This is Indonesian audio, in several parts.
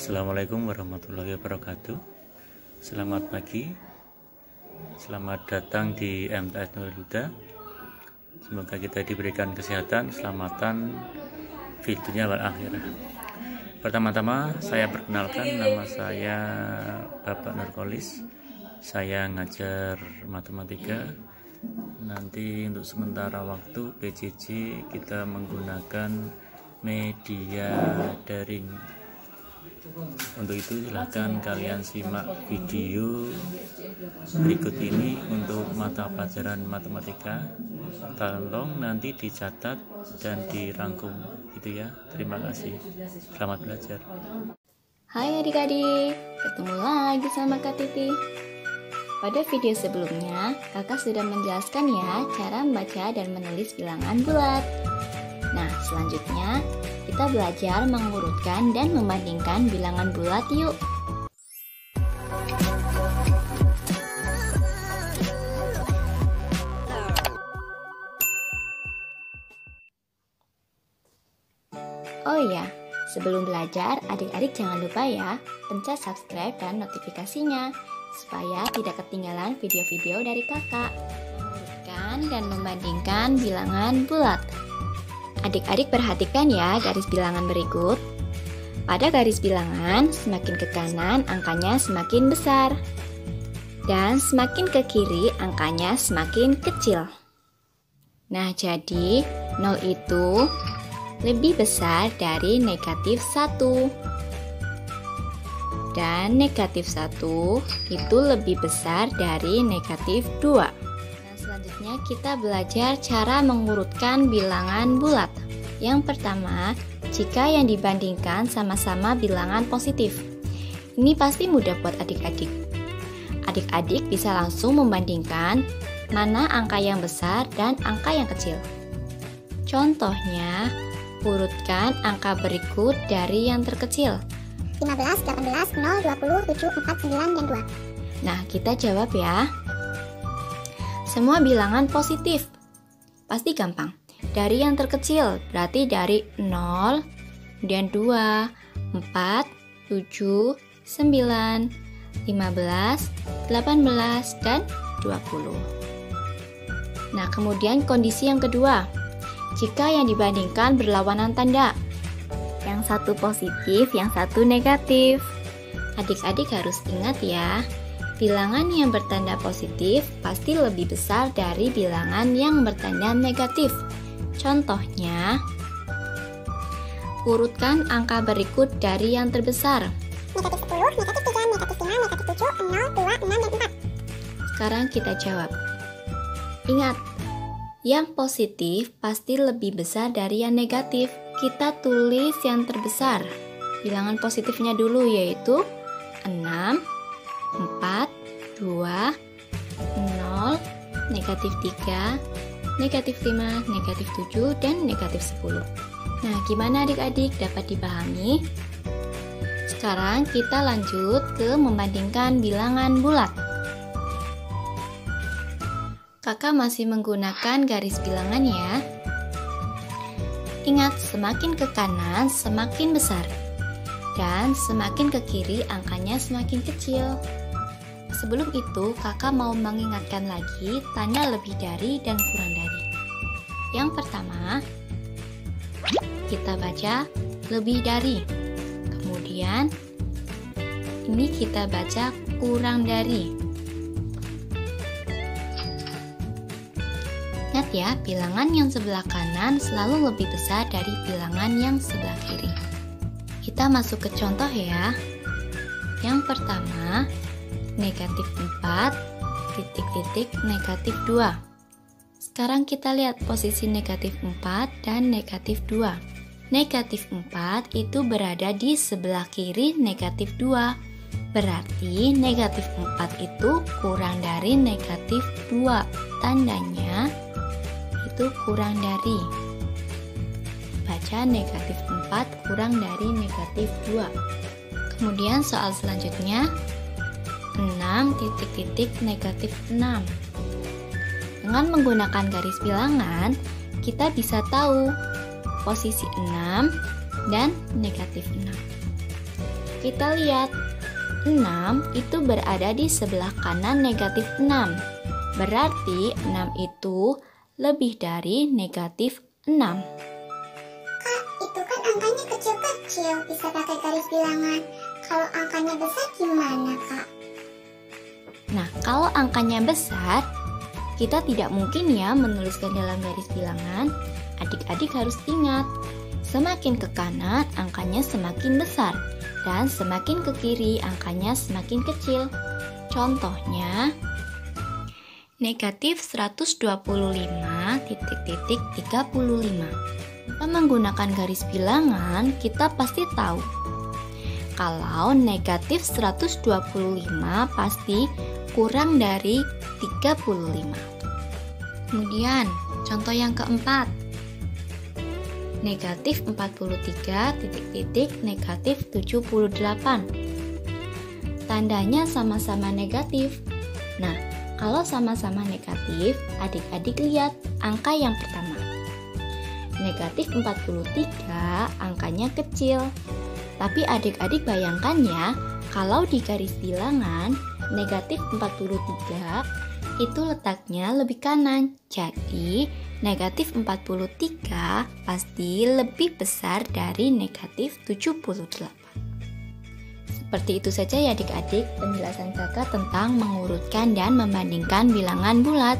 Assalamualaikum warahmatullahi wabarakatuh. Selamat pagi, selamat datang di MTS Nurul Huda. Semoga kita diberikan kesehatan, keselamatan di dunia wal akhirah. Pertama-tama saya perkenalkan, nama saya Bapak Nurkolis. Saya ngajar matematika. Nanti untuk sementara waktu PJJ kita menggunakan media daring. Untuk itu silahkan kalian simak video berikut ini untuk mata pelajaran matematika. Tolong nanti dicatat dan dirangkum gitu ya. Terima kasih. Selamat belajar. Hai adik-adik, ketemu lagi sama Kak Titi. Pada video sebelumnya, kakak sudah menjelaskan ya cara membaca dan menulis bilangan bulat. Nah, selanjutnya kita belajar mengurutkan dan membandingkan bilangan bulat yuk. Oh iya, sebelum belajar, adik-adik jangan lupa ya, pencet subscribe dan notifikasinya, supaya tidak ketinggalan video-video dari kakak. Mengurutkan dan membandingkan bilangan bulat. Adik-adik perhatikan ya garis bilangan berikut. Pada garis bilangan, semakin ke kanan angkanya semakin besar. Dan semakin ke kiri angkanya semakin kecil. Nah, jadi 0 itu lebih besar dari negatif 1. Dan negatif 1 itu lebih besar dari negatif 2. Selanjutnya kita belajar cara mengurutkan bilangan bulat. Yang pertama, jika yang dibandingkan sama-sama bilangan positif. Ini pasti mudah buat adik-adik. Adik-adik bisa langsung membandingkan mana angka yang besar dan angka yang kecil. Contohnya, urutkan angka berikut dari yang terkecil. 15, 18, 0, 20, 7, 4, 9, dan 2. Nah, kita jawab ya. Semua bilangan positif. Pasti gampang. Dari yang terkecil, berarti dari 0, kemudian 2, 4, 7, 9, 15, 18, dan 20. Nah, kemudian kondisi yang kedua. Jika yang dibandingkan berlawanan tanda. Yang satu positif, yang satu negatif. Adik-adik harus ingat ya, bilangan yang bertanda positif pasti lebih besar dari bilangan yang bertanda negatif. Contohnya, urutkan angka berikut dari yang terbesar. Negatif 10, negatif 3, negatif 5, negatif 7, 0, 2, 6, dan 4. Sekarang kita jawab. Ingat, yang positif pasti lebih besar dari yang negatif. Kita tulis yang terbesar. Bilangan positifnya dulu yaitu 6, 4, 2, 0, negatif 3, negatif 5, negatif 7, dan negatif 10. Nah, gimana adik-adik, dapat dipahami? Sekarang kita lanjut ke membandingkan bilangan bulat. Kakak masih menggunakan garis bilangan ya. Ingat, semakin ke kanan semakin besar. Dan semakin ke kiri angkanya semakin kecil. Sebelum itu, kakak mau mengingatkan lagi tanda lebih dari dan kurang dari. Yang pertama, kita baca lebih dari. Kemudian, ini kita baca kurang dari. Ingat ya, bilangan yang sebelah kanan selalu lebih besar dari bilangan yang sebelah kiri. Kita masuk ke contoh ya. Yang pertama, negatif 4, titik-titik negatif 2. Sekarang kita lihat posisi negatif 4 dan negatif 2. Negatif 4 itu berada di sebelah kiri negatif 2. Berarti negatif 4 itu kurang dari negatif 2. Tandanya itu kurang dari. Baca negatif 4 kurang dari negatif 2. Kemudian soal selanjutnya, 6 titik-titik negatif 6. Dengan menggunakan garis bilangan, kita bisa tahu posisi 6 dan negatif 6. Kita lihat, 6 itu berada di sebelah kanan negatif 6. Berarti 6 itu lebih dari negatif 6. Kak, itu kan angkanya kecil-kecil, bisa pakai garis bilangan. Kalau angkanya besar gimana, Kak? Nah, kalau angkanya besar, kita tidak mungkin ya menuliskan dalam garis bilangan. Adik-adik harus ingat, semakin ke kanan angkanya semakin besar, dan semakin ke kiri angkanya semakin kecil. Contohnya, negatif 125,35. Kita menggunakan garis bilangan, kita pasti tahu kalau negatif 125 pasti kurang dari 35. Kemudian, contoh yang keempat. Negatif 43, negatif 78. Tandanya sama-sama negatif. Nah, kalau sama-sama negatif, adik-adik lihat angka yang pertama. Negatif 43, angkanya kecil. Tapi adik-adik bayangkan ya, kalau di garis bilangan, negatif 43 itu letaknya lebih kanan. Jadi, negatif 43 pasti lebih besar dari negatif 78. Seperti itu saja ya adik-adik penjelasan kakak tentang mengurutkan dan membandingkan bilangan bulat.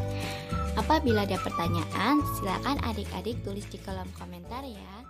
Apabila ada pertanyaan, silakan adik-adik tulis di kolom komentar ya.